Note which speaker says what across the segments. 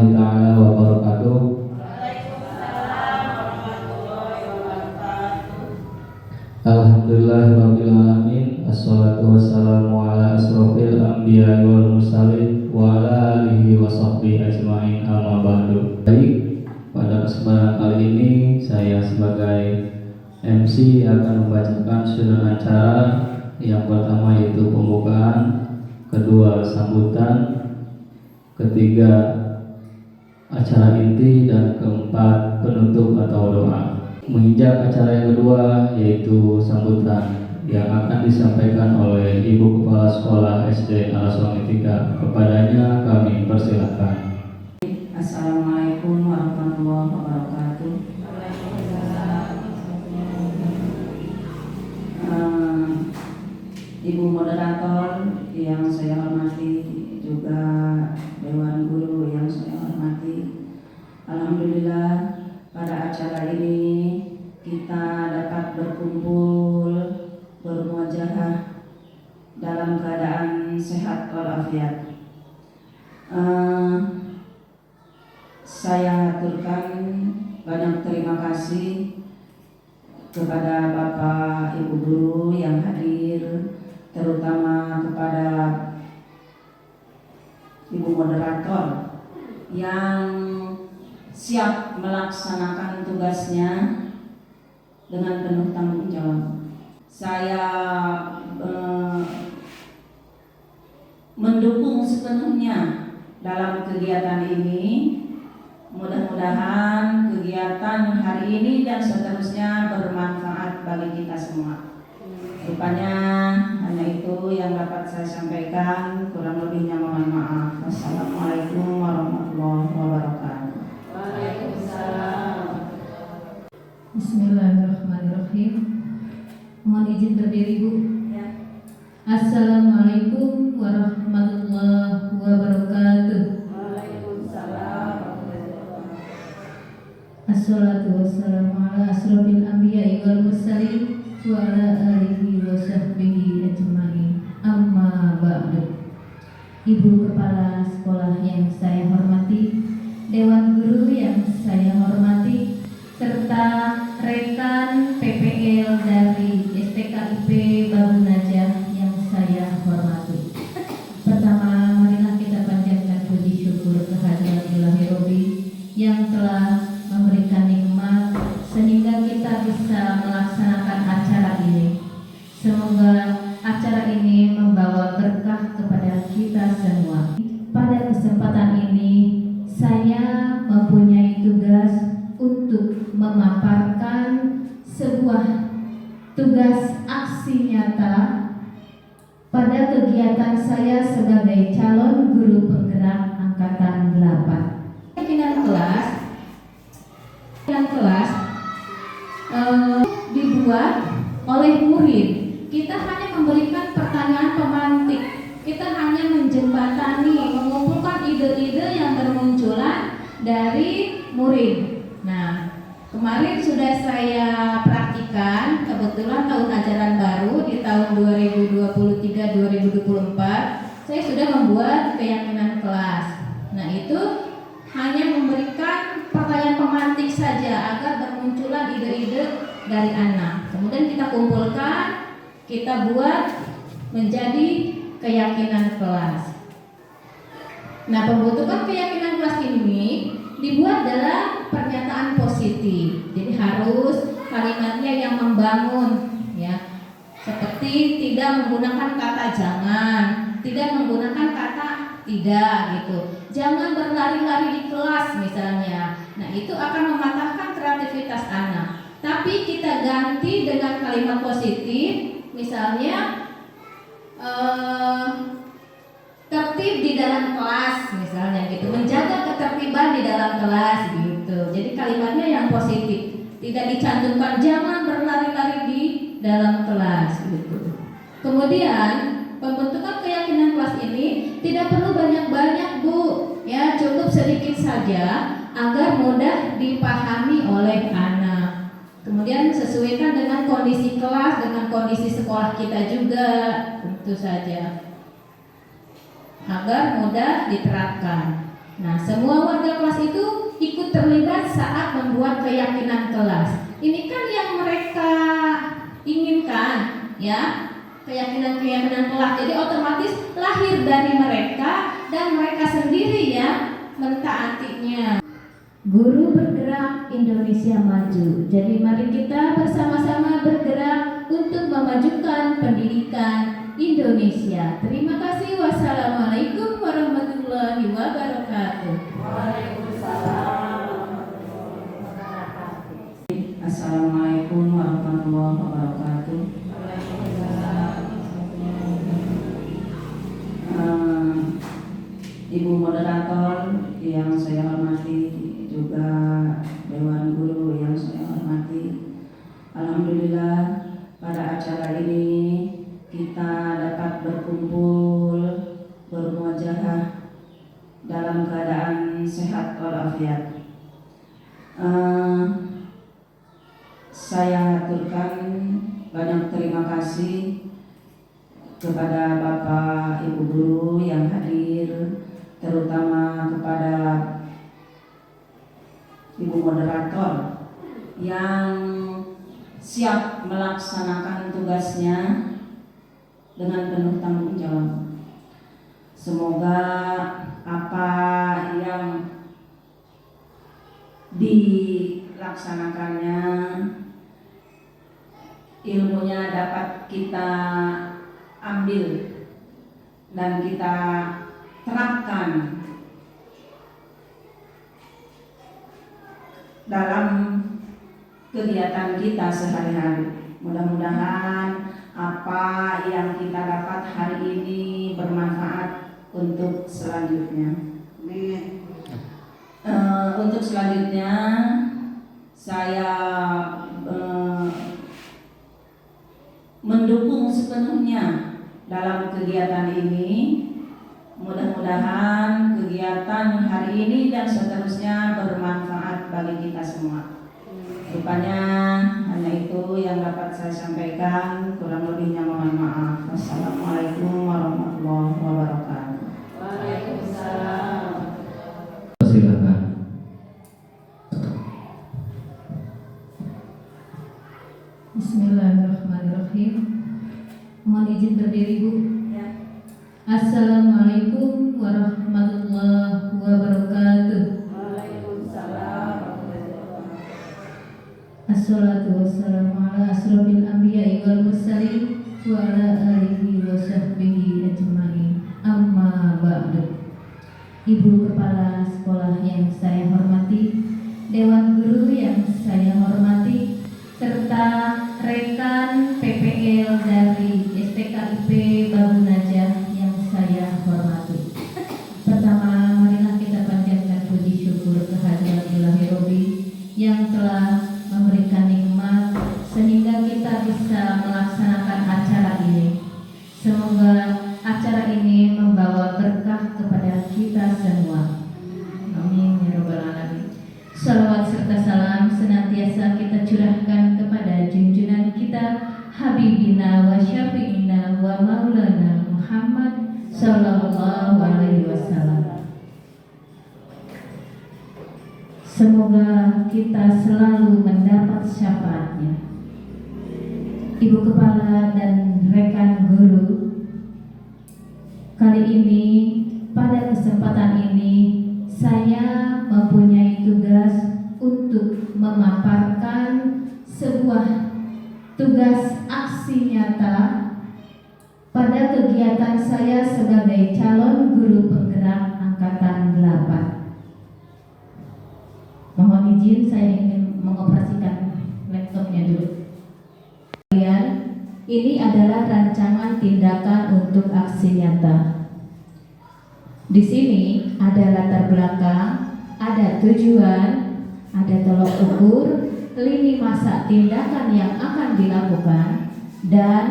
Speaker 1: warahmatullahi taala wabarakatuh. Alhamdulillahirabbil alamin. Assalatu wassalamu ala asrofil anbiya'i wal mursalin wa ala alihi wa sahbihi ajmain, amma ba'du. Baik, pada kesempatan kali ini saya sebagai MC akan membacakan susunan acara. Yang pertama yaitu pembukaan, kedua sambutan, ketiga acara inti, dan keempat penutup atau doa. Menginjak acara yang kedua yaitu sambutan yang akan disampaikan oleh Ibu Kepala Sekolah SD Al-Aswamifika. Kepadanya kami persilahkan.
Speaker 2: Assalamualaikum warahmatullahi wabarakatuh. Ibu moderator yang saya hormati, juga Dewan Guru yang saya hormati, alhamdulillah pada acara ini kita dapat berkumpul bermuajahah dalam keadaan sehat walafiat. Saya aturkan banyak terima kasih kepada Bapak Ibu Guru yang hadir, terutama kepada Ibu moderator yang siap melaksanakan tugasnya dengan penuh tanggung jawab. Saya mendukung sepenuhnya dalam kegiatan ini. Mudah-mudahan kegiatan hari ini dan seterusnya bermanfaat bagi kita semua. Rupanya hanya itu yang dapat saya sampaikan, kurang lebihnya mohon maaf. Wassalamualaikum warahmatullahi wabarakatuh. Waalaikumsalam.
Speaker 3: Bismillahirrahmanirrahim. Mohon izin berdiri, Bu.
Speaker 2: Ya.
Speaker 3: Assalamualaikum warahmatullahi wabarakatuh. Assalatu wassalamu ala asrofil anbiya'i wal mursalin wa ala alihi wa sahbihi ajmain, amma ba'du. Ibu Kepala Sekolah yang saya hormati, Dewan Guru yang saya hormati, serta rekan PPL dari STKIP Babu Najah yang saya hormati. Pertama, marilah kita panjatkan puji syukur kehadirat Ilahi Robbi yang telah memberikan nikmat sehingga kita bisa melaksanakan acara ini. Semoga acara ini membawa berkah kepada kita semua. Pada kesempatan ini saya mempunyai tugas untuk memaparkan sebuah tugas aksi nyata pada kegiatan saya sebagai calon guru penggerak angkatan 8. Keyakinan kelas dibuat oleh murid. Kita hanya memberikan pertanyaan pemantik. Kita hanya menjembatani, mengumpulkan ide-ide yang bermunculan dari murid. Nah, kemarin sudah saya praktikan, kebetulan tahun ajaran baru di tahun 2023-2024 saya sudah membuat keyakinan kelas. Nah, itu hanya memberikan pertanyaan pemantik saja agar bermunculan ide-ide dari anak. Kemudian kita kumpulkan, kita buat menjadi keyakinan kelas. Nah, pembentukan keyakinan kelas ini dibuat dalam pernyataan positif. Jadi harus kalimatnya yang membangun, ya. Seperti tidak menggunakan kata jangan, tidak menggunakan kata tidak gitu. Jangan berlari-lari di kelas misalnya. Nah, itu akan mematahkan kreativitas anak. Tapi kita ganti dengan kalimat positif, misalnya tertib di dalam kelas misalnya gitu. Menjaga ketertiban di dalam kelas gitu. Jadi kalimatnya yang positif. Tidak dicantumkan jangan berlari-lari di dalam kelas gitu. Kemudian pembentukan keyakinan kelas ini tidak perlu banyak-banyak, Bu. Ya, cukup sedikit saja agar mudah dipahami oleh anak. Kemudian sesuaikan dengan kondisi kelas, dengan kondisi sekolah kita juga, tentu saja, agar mudah diterapkan. Nah, semua warga kelas itu ikut terlibat saat membuat keyakinan kelas. Ini kan yang mereka inginkan, ya, keyakinan kelas. Jadi otomatis lahir dari mereka dan mereka sendiri yang mentaatinya. Guru bergerak, Indonesia maju. Jadi mari kita bersama-sama bergerak untuk memajukan pendidikan Indonesia. Terima kasih. Wassalamualaikum warahmatullahi wabarakatuh.
Speaker 2: Assalamualaikum warahmatullahi wabarakatuh. Ibu moderator yang saya hormati, juga Dewan Guru yang saya hormati, alhamdulillah pada acara ini kita dapat berkumpul bermuajahah dalam keadaan sehat walafiat. Saya aturkan banyak terima kasih kepada Bapak Ibu Guru yang hadir, terutama kepada Ibu Moderator yang siap melaksanakan tugasnya dengan penuh tanggung jawab. Semoga apa yang dilaksanakannya, ilmunya dapat kita ambil dan kita terapkan dalam kegiatan kita sehari-hari. Mudah-mudahan apa yang kita dapat hari ini bermanfaat untuk selanjutnya. Untuk selanjutnya saya mendukung sepenuhnya dalam kegiatan ini. Mudah-mudahan kegiatan hari ini dan seterusnya bermanfaat bagi kita semua. Rupanya hanya itu yang dapat saya sampaikan, kurang lebihnya mohon maaf. Wassalamualaikum warahmatullahi wabarakatuh. Waalaikumsalam.
Speaker 1: Silakan.
Speaker 3: Bismillahirrahmanirrahim. Mohon izin berdiri, Bu.
Speaker 2: Ya.
Speaker 3: Assalamualaikum warahmatullahi wabarakatuh.
Speaker 2: Waalaikumsalam.
Speaker 3: Assalatu wassalamu ala asrofil anbiya'i wal mursalin wa ala alihi wa sahbihi ajma'in. Amma ba'du. Ibu Kepala Sekolah yang saya hormati, Dewan Guru yang saya hormati, serta rekan PPL dari STKIP Babu Najah yang saya hormati. Pertama, marilah kita panjatkan puji syukur kehadirat Ilahi Robbi yang telah memberikan nikmat sehingga kita bisa melaksanakan acara ini. Semoga acara ini membawa berkah kepada kita semua. Amin ya rabbal alamin. Salawat serta salam senantiasa kita curahkan kepada junjungan kita Habibina wa Syafi'ina wa Maulana Muhammad sallallahu alaihi wasallam. Semoga kita selalu mendapat syafaatnya. Ibu Kepala dan rekan guru, kali ini pada kesempatan ini saya mempunyai tugas untuk memaparkan sebuah tugas aksi nyata pada kegiatan saya sebagai calon guru penggerak angkatan 8. Mohon izin, saya ingin mengoperasikan laptopnya dulu. Ini adalah rancangan tindakan untuk aksi nyata. Di sini ada latar belakang, ada tujuan, ada tolok ukur, lini masa tindakan yang akan dilakukan, dan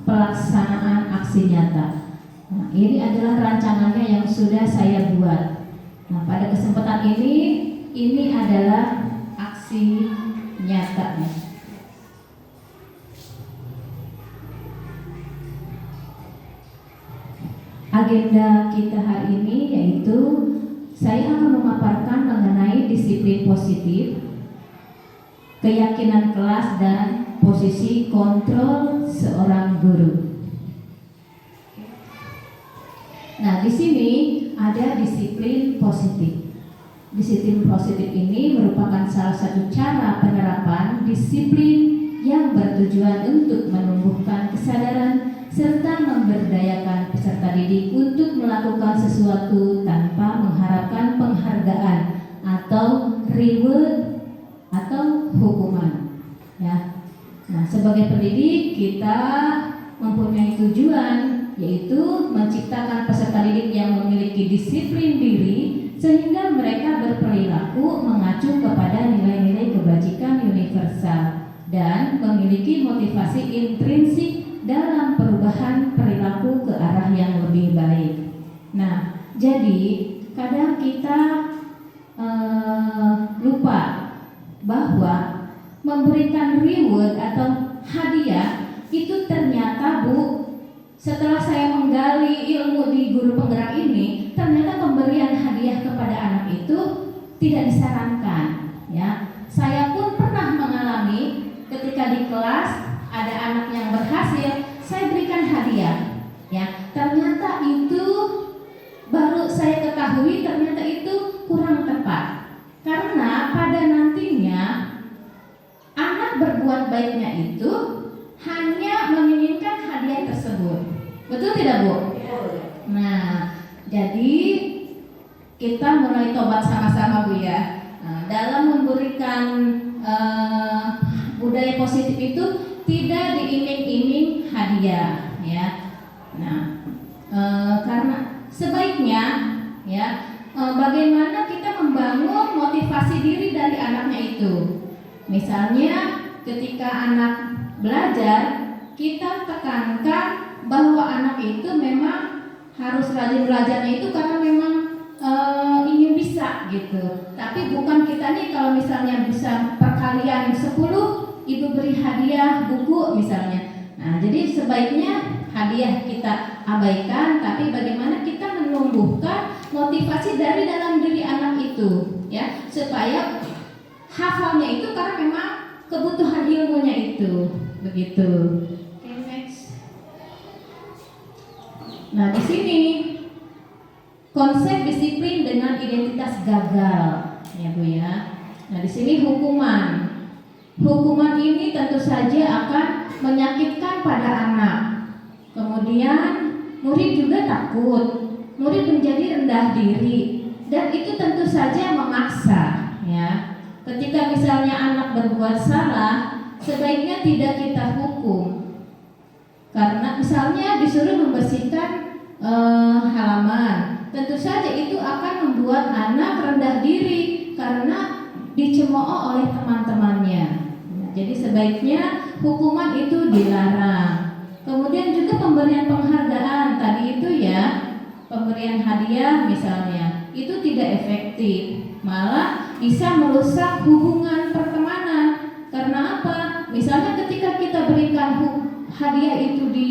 Speaker 3: pelaksanaan aksi nyata. Nah, ini adalah rancangannya yang sudah saya buat. Nah, pada kesempatan ini adalah aksi nyatanya. Agenda kita hari ini yaitu saya disiplin positif, keyakinan kelas, dan posisi kontrol seorang guru. Nah, di sini ada disiplin positif. Disiplin positif ini merupakan salah satu cara penerapan disiplin yang bertujuan untuk menumbuhkan kesadaran serta memberdayakan peserta didik untuk melakukan sesuatu tanpa mengharapkan penghargaan atau reward atau hukuman. Ya. Nah, sebagai pendidik kita mempunyai tujuan, yaitu menciptakan peserta didik yang memiliki disiplin diri sehingga mereka berperilaku mengacu kepada nilai-nilai kebajikan universal dan memiliki motivasi intrinsik dalam perubahan perilaku ke arah yang lebih baik. Nah, jadi kadang kita lupa bahwa memberikan reward atau hadiah itu ternyata, Bu, setelah saya menggali ilmu di guru penggerak ini, ternyata pemberian hadiah kepada anak itu tidak disarankan. Ya, saya pun pernah mengalami ketika di kelas ada anak yang berhasil, saya berikan hadiah. Ya, ternyata itu baru saya ketahui ternyata itu kurang tepat. Karena pada nantinya anak berbuat baiknya itu hanya menginginkan hadiah tersebut. Betul tidak, Bu? Nah, jadi kita mulai tobat sama-sama, Bu, ya. Nah, dalam memberikan budaya positif itu tidak diiming-iming hadiah, ya. Nah, karena sebaiknya, ya, bagaimana kita membangun motivasi diri dari anaknya itu. Misalnya ketika anak belajar, kita tekankan bahwa anak itu memang harus rajin belajarnya itu karena memang ingin bisa gitu. Tapi bukan kita nih kalau misalnya bisa perkalian 10, ibu beri hadiah buku misalnya. Nah, jadi sebaiknya hadiah kita abaikan, tapi bagaimana kita menumbuhkan motivasi dari dalam diri anak itu, ya, supaya hafalnya itu karena memang kebutuhan ilmunya itu, begitu. Okay, next. Nah, di sini konsep disiplin dengan identitas gagal, ya, Bu, ya. Nah, di sini hukuman. Hukuman ini tentu saja akan menyakitkan pada anak. Kemudian murid juga takut, murid menjadi rendah diri, dan itu tentu saja memaksa, ya. Ketika misalnya anak berbuat salah, sebaiknya tidak kita hukum. Karena misalnya disuruh membersihkan halaman, tentu saja itu akan membuat anak rendah diri karena dicemooh oleh teman-temannya. Jadi sebaiknya hukuman itu dilarang. Kemudian juga pemberian penghargaan tadi itu, ya, pemberian hadiah misalnya, itu tidak efektif, malah bisa merusak hubungan pertemanan. Karena apa? Misalnya ketika kita berikan hadiah itu di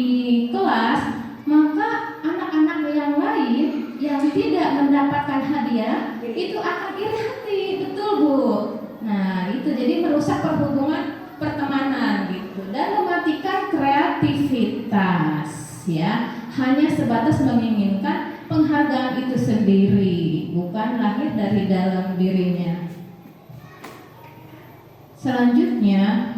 Speaker 3: kelas, maka anak-anak yang lain yang tidak mendapatkan hadiah itu akan iri hati, betul, Bu? Nah, itu jadi merusak perhubungan pertemanan gitu dan mematikan kreativitas, ya. Hanya sebatas menginginkan penghargaan itu sendiri, bukan lahir dari dalam dirinya. Selanjutnya,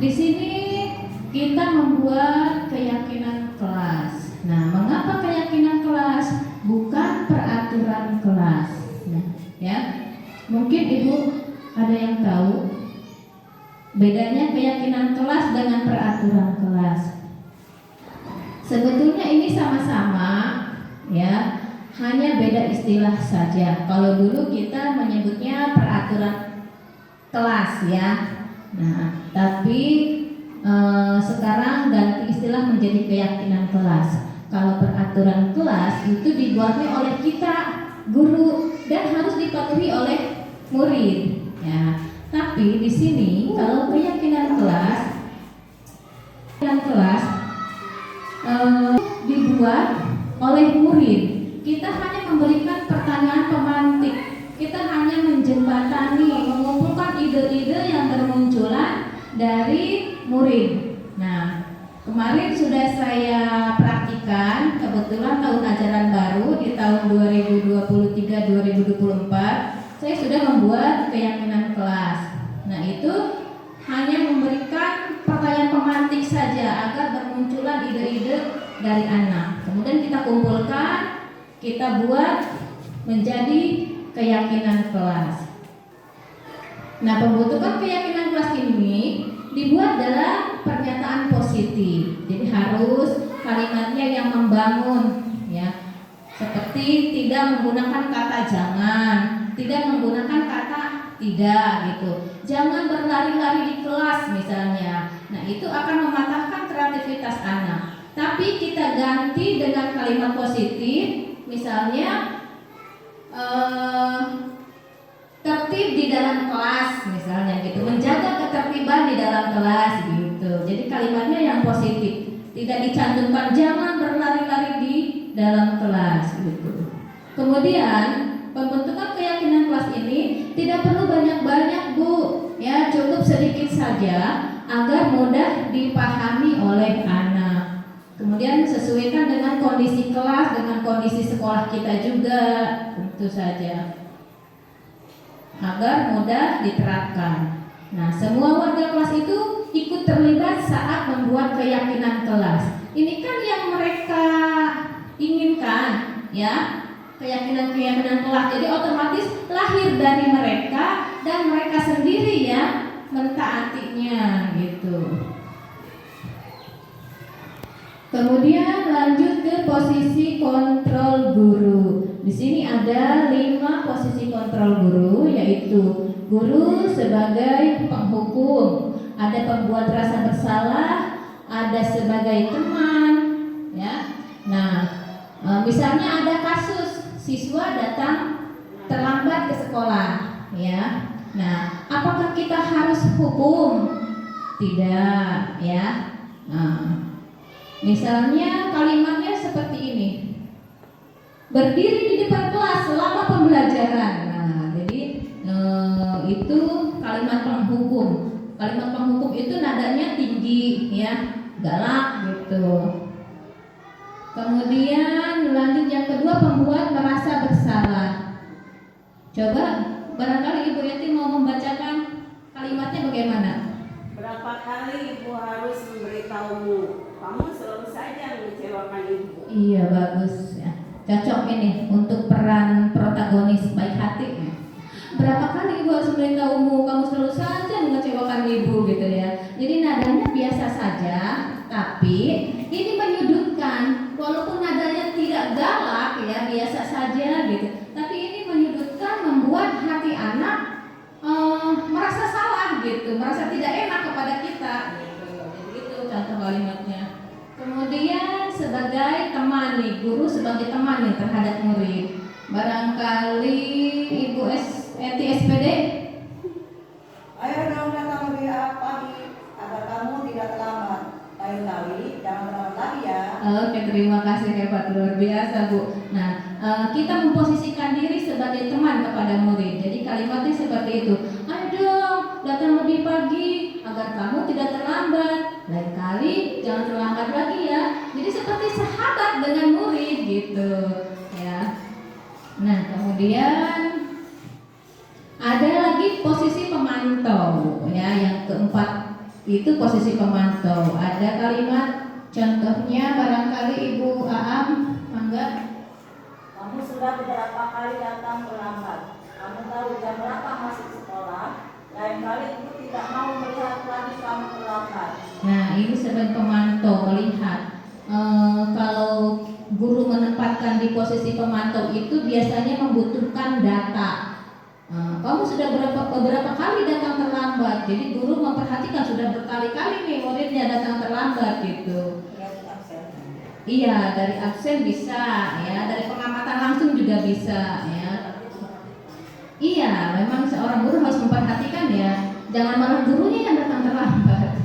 Speaker 3: di sini kita membuat keyakinan kelas. Nah, mengapa keyakinan kelas? Bukan peraturan kelas. Nah, ya, mungkin Ibu ada yang tahu bedanya keyakinan kelas dengan peraturan kelas. Sebetulnya ini sama-sama, ya, hanya beda istilah saja. Kalau dulu kita menyebutnya peraturan kelas, ya. Nah, tapi sekarang ganti istilah menjadi keyakinan kelas. Kalau peraturan kelas itu dibuatnya oleh kita, guru, dan harus dipatuhi oleh murid. Ya, tapi di sini kalau keyakinan kelas dibuat oleh murid, kita hanya memberikan pertanyaan pemantik, kita hanya menjembatani, mengumpulkan ide-ide yang bermunculan dari murid. Nah, kemarin sudah saya praktikan, kebetulan tahun ajaran baru di tahun 2023-2024, saya sudah membuat keyakinan kelas. Nah, itu hanya memberikan pertanyaan pemantik saja agar bermunculan ide-ide dari anak. Kemudian kita kumpulkan, kita buat menjadi keyakinan kelas. Nah, pembentukan keyakinan kelas ini dibuat dalam pernyataan positif. Jadi harus kalimatnya yang membangun, ya. Seperti tidak menggunakan kata jangan, tidak menggunakan kata tidak gitu. Jangan berlari-lari di kelas misalnya. Nah, itu akan mematahkan kreativitas anak. Tapi kita ganti dengan kalimat positif, misalnya tertib di dalam kelas misalnya gitu, menjaga ketertiban di dalam kelas gitu. Jadi kalimatnya yang positif, tidak dicantumkan jangan berlari-lari di dalam kelas gitu. Kemudian pembentukan keyakinan kelas ini tidak perlu banyak-banyak Bu, ya cukup sedikit saja agar mudah dipahami oleh anak. Kemudian sesuaikan dengan kondisi kelas, dengan kondisi sekolah kita juga, tentu saja, agar mudah diterapkan. Nah, semua warga kelas itu ikut terlibat saat membuat keyakinan kelas. Ini kan yang mereka inginkan, ya, keyakinan kelas. Jadi otomatis lahir dari mereka dan mereka sendiri ya mentaatinya gitu. Kemudian lanjut ke posisi kontrol guru. Di sini ada 5 posisi kontrol guru, yaitu guru sebagai penghukum, ada pembuat rasa bersalah, ada sebagai teman, ya. Nah, misalnya ada kasus siswa datang terlambat ke sekolah, ya. Nah, apakah kita harus hukum? Tidak, ya. Nah, misalnya kalimatnya seperti ini, berdiri di depan kelas selama pembelajaran. Nah, jadi itu kalimat penghukum. Kalimat penghukum itu nadanya tinggi, ya, galak gitu. Kemudian lanjut yang kedua, pembuat merasa bersalah. Coba barangkali Ibu Yati mau membacakan kalimatnya bagaimana?
Speaker 4: Berapa kali Ibu harus memberitahumu? Kamu selalu saja mengecewakan Ibu.
Speaker 3: Iya, bagus ya. Cocok ini untuk peran protagonis baik hati. Berapa kali Ibu harus memberitahumu, kamu selalu saja mengecewakan Ibu gitu ya. Jadi nadanya biasa saja, tapi ini menyudutkan. Walaupun nadanya tidak galak ya, biasa saja gitu. Tapi ini menyudutkan, membuat hati anak merasa salah gitu, merasa tidak enak kepada kita gitu. Jadi itu contoh kalimatnya. Kemudian sebagai teman nih, guru sebagai teman nih terhadap murid. Barangkali Ibu Eti SPD.
Speaker 4: Ayo dong datang lebih pagi agar kamu tidak terlambat. Lain kali jangan terlambat lagi ya.
Speaker 3: Oke, terima kasih, hebat, luar biasa Bu. Nah, kita memposisikan diri sebagai teman kepada murid. Jadi kalimatnya seperti itu. Ayo dong datang lebih pagi agar kamu tidak terlambat. Lain kali jangan terlambat lagi ya. Jadi seperti sahabat dengan murid gitu ya. Nah, kemudian ada lagi posisi pemantau ya, yang keempat itu posisi pemantau. Ada kalimat contohnya, barangkali Ibu Aam, mangga.
Speaker 4: Kamu sudah beberapa kali datang terlambat. Kamu tahu jam berapa masuk sekolah. Lain kali Ibu tidak mau melihat lagi kamu terlambat.
Speaker 3: Nah, ini sebagai pemantau melihat. Kalau guru menempatkan di posisi pemantau itu biasanya membutuhkan data. Kamu sudah beberapa kali datang terlambat. Jadi guru memperhatikan sudah berkali-kali nih muridnya datang terlambat gitu. Iya, dari absen bisa ya, dari pengamatan langsung juga bisa ya. Iya, memang seorang guru harus memperhatikan ya, jangan malah gurunya yang datang terlambat.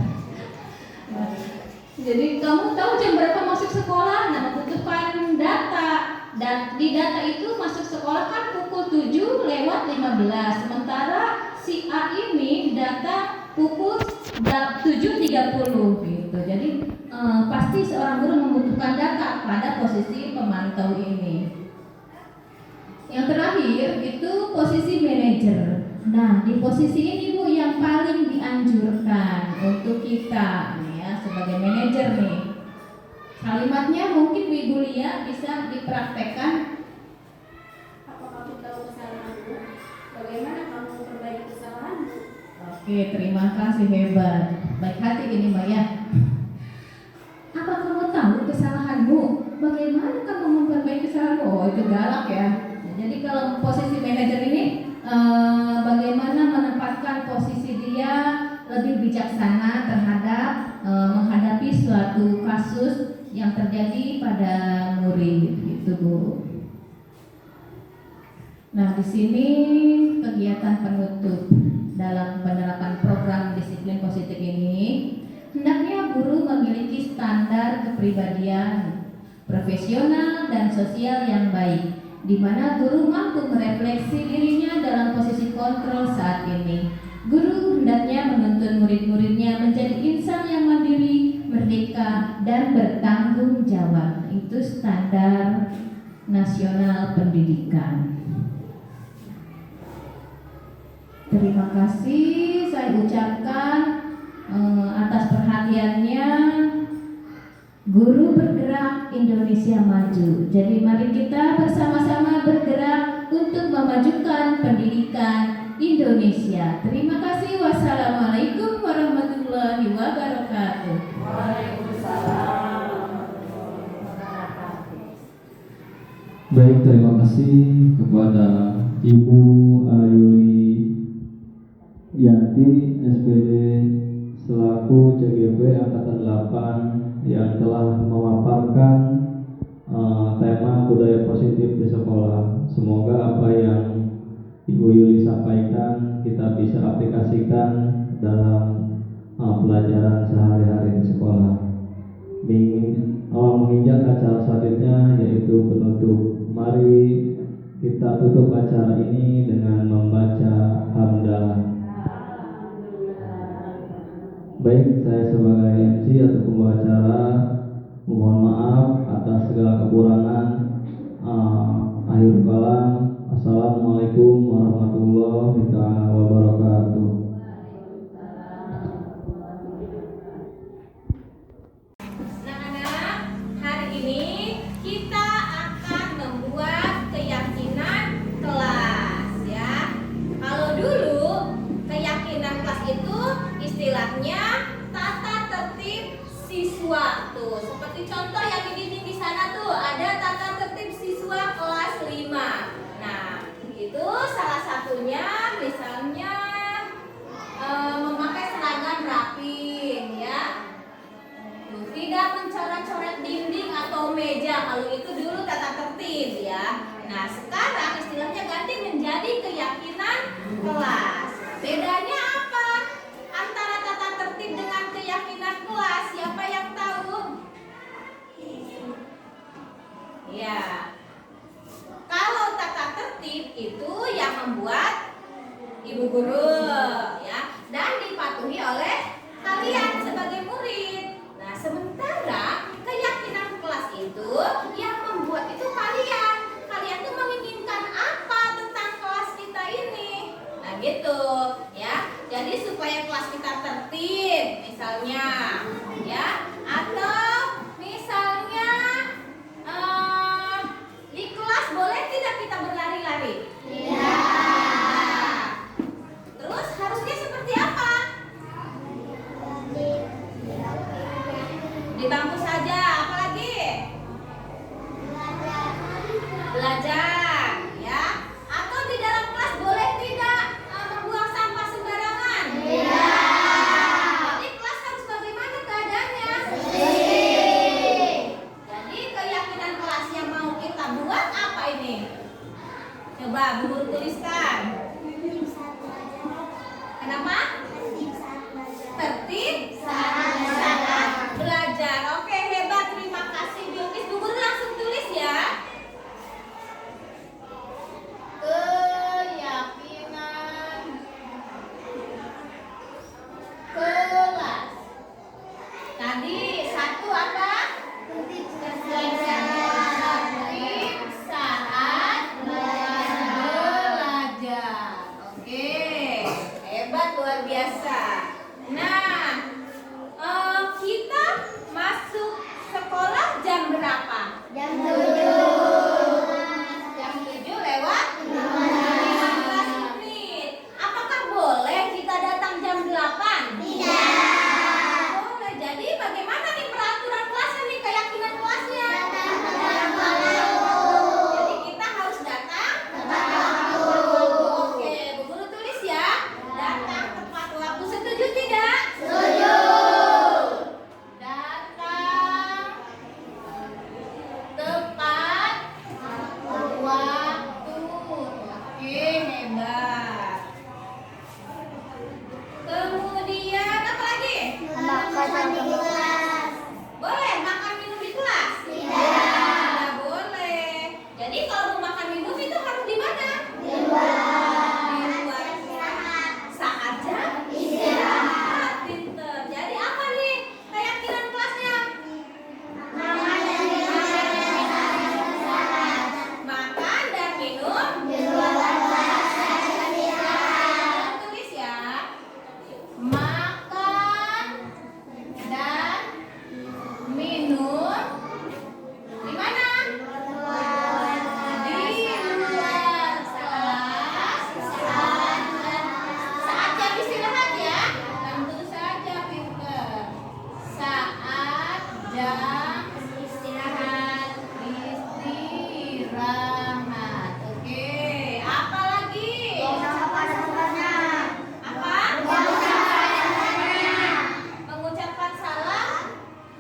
Speaker 3: Jadi kamu tahu jam berapa masuk sekolah? Nah, membutuhkan data. Dan di data itu masuk sekolah kan pukul 7:15. Sementara si A ini data pukul 7:30 gitu. Jadi pasti seorang guru membutuhkan data pada posisi pemantau ini. Yang terakhir itu posisi manajer. Nah, di posisi ini Bu yang paling dianjurkan untuk kita nih ya sebagai manajer nih. Kalimatnya mungkin Bu Ibu Lia bisa dipraktekkan.
Speaker 5: Apa kamu tahu kesalahanmu? Bagaimana kamu memperbaiki kesalahanmu?
Speaker 3: Oke, terima kasih, hebat. Baik hati ini Mbak ya. Apa kamu tahu kesalahanmu? Bagaimana kamu memperbaiki kesalahanmu? Oh, itu galak ya. Jadi kalau posisi manajer ini bagaimana menempatkan posisi dia lebih bijaksana terhadap menghadapi suatu kasus yang terjadi pada murid gitu Bu. Nah, di sini kegiatan penutup dalam penerapan program disiplin positif ini, hendaknya guru memiliki standar kepribadian profesional dan sosial yang baik, di mana guru mampu merefleksi dirinya dalam posisi kontrol saat ini. Guru hendaknya menuntun murid-muridnya menjadi insan yang mandiri, merdeka, dan bertanggung jawab. Itu standar nasional pendidikan. Terima kasih saya ucapkan atas perhatiannya. Guru bergerak, Indonesia maju. Jadi mari kita bersama-sama bergerak untuk memajukan pendidikan Indonesia. Terima kasih. Wassalamualaikum warahmatullahi wabarakatuh.
Speaker 1: Baik, terima kasih kepada Ibu Ayuli Yanti SPD selaku CGV Angkatan 8 yang telah memaparkan tema budaya positif di sekolah. Semoga apa yang Ibu Yuli sampaikan kita bisa aplikasikan dalam pelajaran sehari-hari di sekolah. Menginjak acara selanjutnya yaitu penutup. Mari kita tutup acara ini dengan membaca hamdalah. Baik, saya sebagai MC atau pembawa acara mohon maaf atas segala kekurangan. Akhir kalam, assalamualaikum warahmatullahi wabarakatuh.
Speaker 3: Anak-anak, hari ini kita akan membuat keyakinan kelas ya. Kalau dulu keyakinan kelas itu istilahnya tata tertib siswa tuh. Seperti contoh yang di dinding di sana tuh ada tata tertib siswa kelas 5. Nah, itu salah satunya misalnya memakai seragam rapi ya. Tidak mencoret-coret dinding atau meja. Kalau itu dulu tata tertib ya. Nah, sekarang istilahnya ganti menjadi keyakinan kelas. Bedanya apa antara tata tertib dengan keyakinan kelas? Siapa yang tahu? Ya. Kalau tata tertib itu yang membuat ibu guru ya, dan dipatuhi oleh kalian sebagai murid. Nah, sementara keyakinan kelas itu yang membuat itu kalian. Kalian tuh menginginkan apa tentang kelas kita ini? Nah, gitu ya. Jadi supaya kelas kita tertib misalnya ya, atau misalnya di kelas boleh tidak kita berlari-lari? Tidak. Terus harusnya seperti apa? Di bangku saja, apalagi? Belajar ya. Atau di dalam kelas boleh tidak membuang sampah sembarangan? Tidak. Jadi kelas harus bagaimana keadaannya? Coba Bu Guru tuliskan. Kenapa? Tertib saat belajar. Oke, hebat. Terima kasih Bilkis. Bu Guru langsung tulis ya. Keyakinan kelas. Tadi satu apa? Tertib saat belajar. Oke, hebat, luar biasa. Nah, kita masuk sekolah jam berapa? Jam 7 lewat 15 menit. Apakah boleh kita datang jam 8? Tidak. Boleh. Jadi bagaimana nih peraturan kelasnya nih, keyakinan kelasnya? Jadi kita harus datang tepat waktu. Oke, Bu Guru tulis ya. Datang tepat waktu. Setuju tidak? Setuju. Datang tepat waktu. Oke, hebat. Kemudian apa lagi? Boleh makan minum di kelas? Tidak boleh. Jadi kalau mau makan minum itu harus di mana? Di luar saat jam istirahat. Pinter. Jadi apa nih keyakinan kelasnya? Makan dan minum tulis ya. Makan dan minum di mana? Di luar kelas saat jam istirahat ya. Tentu saja pinter. Saat jam istirahat. Oke, apa lagi? Apa? Mengucapkan salam.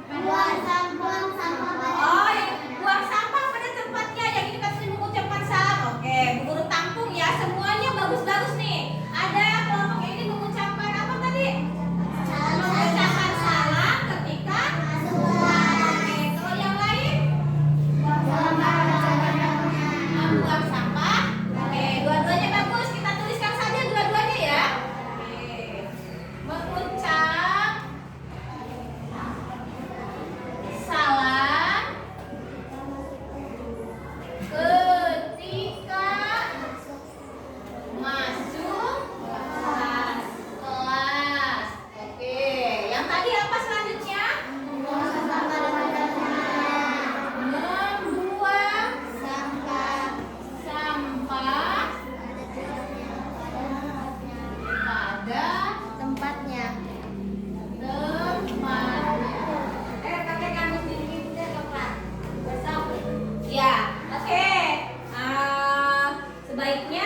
Speaker 3: Oh, buang sampah pada tempatnya. Yang ini kasih mengucapkan salam. Oke, Bu Guru tampung ya. Semuanya bagus-bagus nih. Ada kelompok ini mengucapkan apa tadi? Mengucapkan salam ketika Oke, kalau yang lain? Membuang sampah. Oke, dua-duanya bagus. Kita tuliskan saja dua-duanya ya. Oke. Mengucap salam ketika masuk kelas. Oke, yang tadi apa selanjutnya? Membuang sampah pada
Speaker 5: Tempatnya.
Speaker 3: pakai kamus dikit deh, Kak. Besok. Ya, oke. Sebaiknya